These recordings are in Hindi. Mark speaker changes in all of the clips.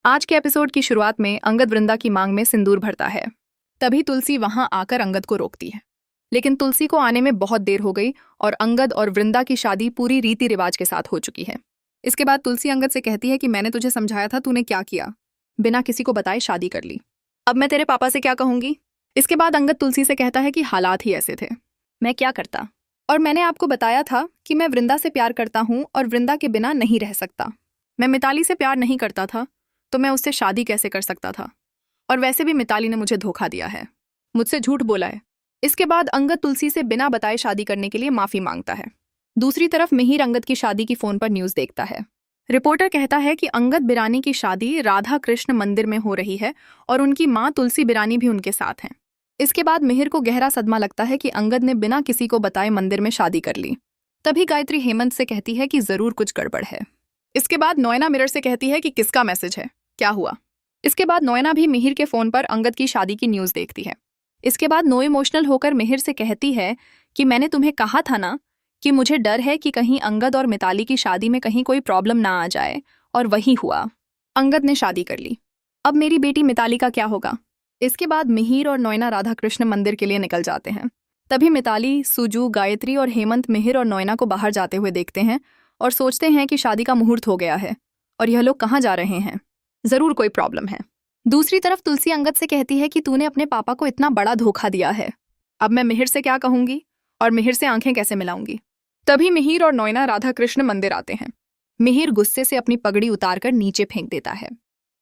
Speaker 1: आज के एपिसोड की शुरुआत में अंगद वृंदा की मांग में सिंदूर भरता है। तभी तुलसी वहां आकर अंगद को रोकती है, लेकिन तुलसी को आने में बहुत देर हो गई और अंगद और वृंदा की शादी पूरी रीति रिवाज के साथ हो चुकी है। इसके बाद तुलसी अंगद से कहती है कि मैंने तुझे समझाया था, तूने क्या किया, बिना किसी को बताए शादी कर ली। अब मैं तेरे पापा से क्या कहूंगी। इसके बाद अंगद तुलसी से कहता है कि हालात ही ऐसे थे, मैं क्या करता, और मैंने आपको बताया था कि मैं वृंदा से प्यार करता हूँ और वृंदा के बिना नहीं रह सकता। मैं मिताली से प्यार नहीं करता था तो मैं उससे शादी कैसे कर सकता था, और वैसे भी मिताली ने मुझे धोखा दिया है, मुझसे झूठ बोला है। इसके बाद अंगद तुलसी से बिना बताए शादी करने के लिए माफी मांगता है। दूसरी तरफ मिहिर अंगद की शादी की फोन पर न्यूज देखता है। रिपोर्टर कहता है कि अंगद बिरानी की शादी राधा कृष्ण मंदिर में हो रही है और उनकी मां तुलसी बिरानी भी उनके साथ हैं। इसके बाद मिहिर को गहरा सदमा लगता है कि अंगद ने बिना किसी को बताए मंदिर में शादी कर ली। तभी गायत्री हेमंत से कहती है कि जरूर कुछ गड़बड़ है। इसके बाद नोएना मिरर से कहती है कि किसका मैसेज है, क्या हुआ। इसके बाद नोएना भी मिहिर के फोन पर अंगद की शादी की न्यूज देखती है। इसके बाद नो इमोशनल होकर मिहिर से कहती है कि मैंने तुम्हें कहा था ना कि मुझे डर है कि कहीं अंगद और मिताली की शादी में कहीं कोई प्रॉब्लम ना आ जाए, और वही हुआ, अंगद ने शादी कर ली। अब मेरी बेटी मिताली का क्या होगा। इसके बाद मिहिर और नोएना राधा कृष्ण मंदिर के लिए निकल जाते हैं। तभी मिताली, सुजू, गायत्री और हेमंत मिहिर और नोएना को बाहर जाते हुए देखते हैं और सोचते हैं कि शादी का मुहूर्त हो गया है और यह लोग कहाँ जा रहे हैं, जरूर कोई प्रॉब्लम है। दूसरी तरफ तुलसी अंगद से कहती है कि तूने अपने पापा को इतना बड़ा धोखा दिया है, अब मैं मिहिर से क्या कहूंगी और मिहिर से आंखें कैसे मिलाऊंगी। तभी मिहिर और नोएना राधा कृष्ण मंदिर आते हैं। मिहिर गुस्से से अपनी पगड़ी उतारकर नीचे फेंक देता है।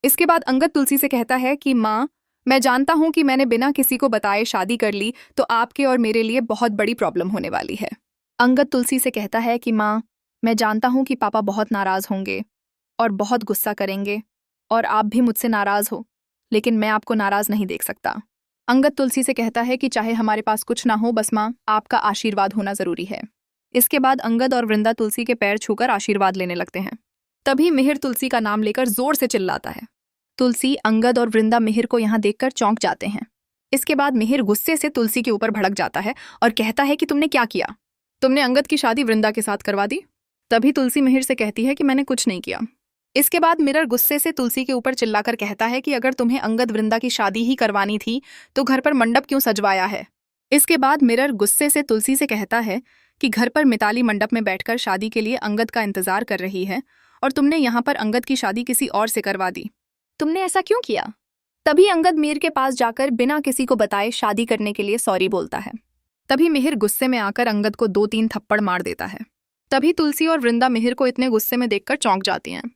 Speaker 1: इसके बाद अंगद तुलसी से कहता है कि माँ, मैं जानता हूं कि मैंने बिना किसी को बताए शादी कर ली तो आपके और मेरे लिए बहुत बड़ी प्रॉब्लम होने वाली है। अंगद तुलसी से कहता है कि माँ, मैं जानता हूं कि पापा बहुत नाराज होंगे और बहुत गुस्सा करेंगे और आप भी मुझसे नाराज हो, लेकिन मैं आपको नाराज नहीं देख सकता। अंगद तुलसी से कहता है कि चाहे हमारे पास कुछ ना हो, बस माँ आपका आशीर्वाद होना जरूरी है। इसके बाद अंगद और वृंदा तुलसी के पैर छूकर आशीर्वाद लेने लगते हैं। तभी मिहिर तुलसी का नाम लेकर जोर से चिल्लाता है। तुलसी, अंगद और वृंदा मिहिर को यहाँ देखकर चौंक जाते हैं। इसके बाद मिहिर गुस्से से तुलसी के ऊपर भड़क जाता है और कहता है कि तुमने क्या किया, तुमने अंगद की शादी वृंदा के साथ करवा दी। तभी तुलसी मिहिर से कहती है कि मैंने कुछ नहीं किया। इसके बाद मिरर गुस्से से तुलसी के ऊपर चिल्लाकर कहता है कि अगर तुम्हें अंगद वृंदा की शादी ही करवानी थी तो घर पर मंडप क्यों सजवाया है। इसके बाद मिरर गुस्से से तुलसी से कहता है कि घर पर मिताली मंडप में बैठकर शादी के लिए अंगद का इंतजार कर रही है और तुमने यहाँ पर अंगद की शादी किसी और से करवा दी, तुमने ऐसा क्यों किया। तभी अंगद मिहिर के पास जाकर बिना किसी को बताए शादी करने के लिए सॉरी बोलता है। तभी मिहिर गुस्से में आकर अंगद को 2-3 थप्पड़ मार देता है। तभी तुलसी और वृंदा मिहिर को इतने गुस्से में देखकर चौंक जाती हैं।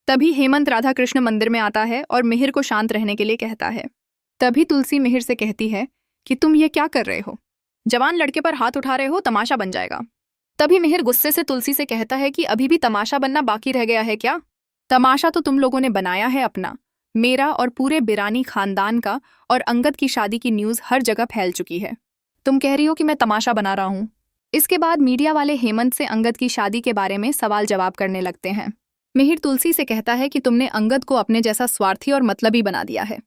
Speaker 1: तभी हेमंत राधा कृष्ण मंदिर में आता है और मिहिर को शांत रहने के लिए कहता है। तभी तुलसी मिहिर से कहती है कि तुम ये क्या कर रहे हो, जवान लड़के पर हाथ उठा रहे हो, तमाशा बन जाएगा। तभी मिहिर गुस्से से तुलसी से कहता है कि अभी भी तमाशा बनना बाकी रह गया है क्या। तमाशा तो तुम लोगों ने बनाया है अपना, मेरा और पूरे बिरानी खानदान का, और अंगद की शादी की न्यूज हर जगह फैल चुकी है। तुम कह रही हो कि मैं तमाशा बना रहा हूँ। इसके बाद मीडिया वाले हेमंत से अंगद की शादी के बारे में सवाल जवाब करने लगते हैं। मिहिर तुलसी से कहता है कि तुमने अंगद को अपने जैसा स्वार्थी और मतलबी बना दिया है।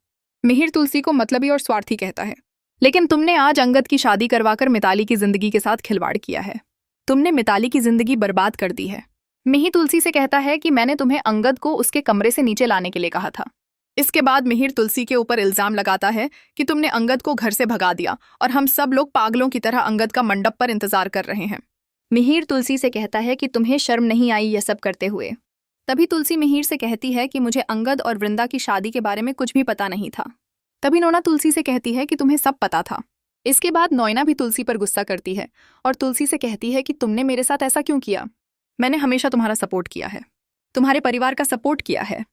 Speaker 1: मिहिर तुलसी को मतलबी और स्वार्थी कहता है, लेकिन तुमने आज अंगद की शादी करवाकर मिताली की जिंदगी के साथ खिलवाड़ किया है, तुमने मिताली की जिंदगी बर्बाद कर दी है। मिहिर तुलसी से कहता है कि मैंने तुम्हें अंगद को उसके कमरे से नीचे लाने के लिए कहा था। इसके बाद मिहिर तुलसी के ऊपर इल्जाम लगाता है कि तुमने अंगद को घर से भगा दिया और हम सब लोग पागलों की तरह अंगद का मंडप पर इंतजार कर रहे हैं। मिहिर तुलसी से कहता है कि तुम्हें शर्म नहीं आई यह सब करते हुए। तभी तुलसी मिहिर से कहती है कि मुझे अंगद और वृंदा की शादी के बारे में कुछ भी पता नहीं था। तभी नोना तुलसी से कहती है कि तुम्हें सब पता था। इसके बाद नोएना भी तुलसी पर गुस्सा करती है और तुलसी से कहती है कि तुमने मेरे साथ ऐसा क्यों किया, मैंने हमेशा तुम्हारा सपोर्ट किया है, तुम्हारे परिवार का सपोर्ट किया है।